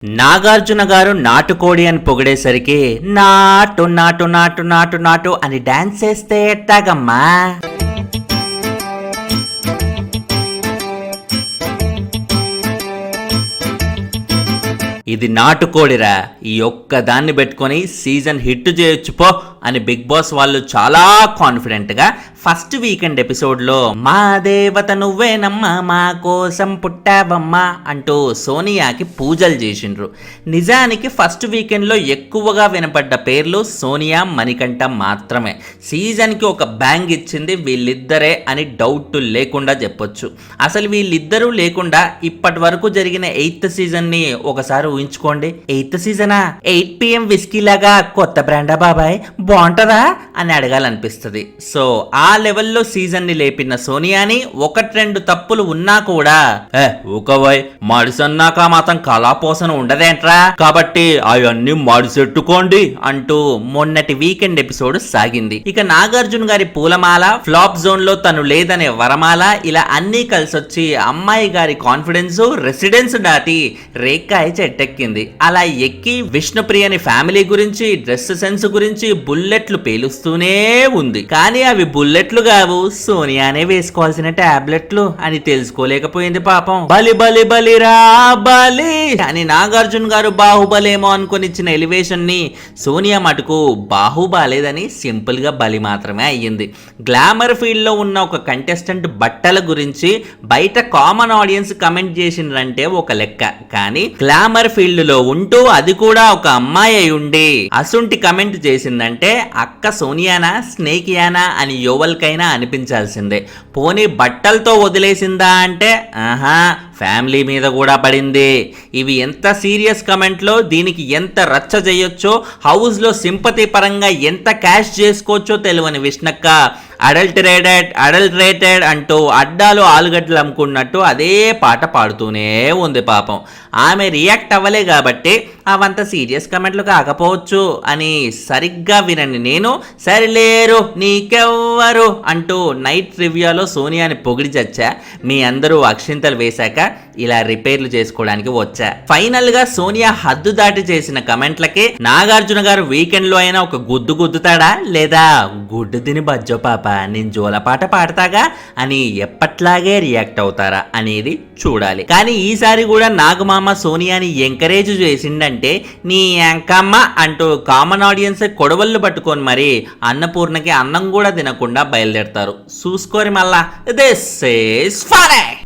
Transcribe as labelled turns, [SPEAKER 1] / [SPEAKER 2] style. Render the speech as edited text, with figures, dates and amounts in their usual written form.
[SPEAKER 1] నాగార్జున గారు నాటుకోడి అని పొగిడేసరికి నాటు నాటు నాటు నాటు నాటు అని డాన్స్ చేస్తే ఎట్టాగమ్మా. ఇది నాటుకోడిరా, ఈ ఒక్క దాన్ని పెట్టుకొని సీజన్ హిట్ చేయొచ్చు పో అని బిగ్ బాస్ వాళ్ళు చాలా కాన్ఫిడెంట్ గా ఫస్ట్ వీకెండ్ ఎపిసోడ్ లో మా దేవత నువ్వేనమ్మా మా కోసం పుట్టావమ్మా అంటూ సోనియాకి పూజలు చేసిండ్రు. నిజానికి ఫస్ట్ వీకెండ్ లో ఎక్కువగా వినపడ్డ పేర్లు సోనియా, మణికంఠ మాత్రమే. సీజన్ కి ఒక బ్యాంగ్ ఇచ్చింది వీళ్ళిద్దరే అని డౌట్ లేకుండా చెప్పొచ్చు. అసలు వీళ్ళిద్దరూ లేకుండా ఇప్పటి వరకు జరిగిన 8th సీజన్ ని ఒకసారి ఊహించుకోండి. 8th సీజనా 8 PM విస్కీ లాగా కొత్త బ్రాండా బాబాయ్, బాగుంటదా అని అడగాలనిపిస్తుంది. సో ఆ లెవెల్లో సీజన్ ని లేపిన సోనియాని 1-2 తప్పులు ఉన్నా కూడా ఊకబోయ్ మడిసన్నాక మాత్రం కళాపోసన ఉండదేంట్రా, కాబట్టి అవన్నీ మడిసెట్టుకోండి అంటూ మొన్నటి వీకెండ్ ఎపిసోడ్ సాగింది. ఇక నాగార్జున గారి పూలమాల, ఫ్లాప్ జోన్ లో తను లేదనే వరమాల, ఇలా అన్ని కలిసొచ్చి అమ్మాయి గారి కాన్ఫిడెన్స్ రెసిడెన్స్ దాటి రేక్కాయ చెట్టెక్కింది. అలా ఎక్కి విష్ణుప్రియని ఫ్యామిలీ గురించి, డ్రెస్ సెన్స్ గురించి బుల్లెట్లు పేలుస్తూనే ఉంది. కానీ అవి బుల్లెట్లు కావు, సోనియానే వేసుకోవాల్సిన టాబ్లెట్లు అని తెలుసుకోలేకపోయింది పాపం. బలి బలి బలిరా బలి అని నాగార్జున గారు బాహుబలేమో అనుకుని ఇచ్చిన ఎలివేషన్ ని సోనియా మటుకు బాహుబాలేదని సింపుల్ గా బలి మాత్రమే అయ్యింది. గ్లామర్ ఫీల్డ్ లో ఉన్న ఒక కంటెస్టెంట్ బట్టల గురించి బయట కామన్ ఆడియన్స్ కమెంట్ చేసిండ్రంటే ఒక లెక్క, కానీ గ్లామర్ ఫీల్డ్ లో ఉంటూ అది కూడా ఒక అమ్మాయి అయి ఉండి అసుంటి కమెంట్ చేసిందంటే అక్క సోనియానా స్నేకియానా అని యోవల్కైనా అనిపించాల్సిందే. పోనీ బట్టలతో వదిలేసిందా అంటే ఆహా, ఫ్యామిలీ మీద కూడా పడింది. ఇవి ఎంత సీరియస్ కమెంట్లో, దీనికి ఎంత రచ్చ చేయొచ్చో, హౌస్ లో సింపతి పరంగా ఎంత క్యాష్ చేసుకోవచ్చో తెలియని విష్ణక్క అడల్టరేటెడ్ అంటూ అడ్డాలు ఆలుగడ్డలు అమ్ముకున్నట్టు అదే పాట పాడుతూనే ఉంది పాపం. ఆమె రియాక్ట్ అవ్వలే కాబట్టి అవంత సీరియస్ కమెంట్లు కాకపోవచ్చు అని సరిగ్గా వినండి. నేను సరిలేరు నీకెవ్వరు అంటూ నైట్ రివ్యూలో సోనియాని పొగిడి చచ్చా. మీ అందరూ అక్షింతలు వేశాక ఇలా రిపేర్లు చేసుకోవడానికి వచ్చా. ఫైనల్ గా సోనియా హద్దు దాటి చేసిన కమెంట్లకి నాగార్జున గారు వీకెండ్ లో అయినా ఒక గుద్దుతాడా, లేదా గుడ్డు తిని బజ్జో పాప నేను జోలపాట పాడతాగా అని ఎప్పట్లాగే రియాక్ట్ అవుతారా అనేది చూడాలి. కానీ ఈసారి కూడా నాగమామ సోనియాని ఎంకరేజ్ చేసిండంటే నీ యాంకమ్మ అంటూ కామన్ ఆడియన్స్ కొడవళ్ళు పట్టుకొని మరి అన్నపూర్ణకి అన్నం కూడా తినకుండా బయలుదేరతారు. చూసుకోరి మళ్ళా. This is funny.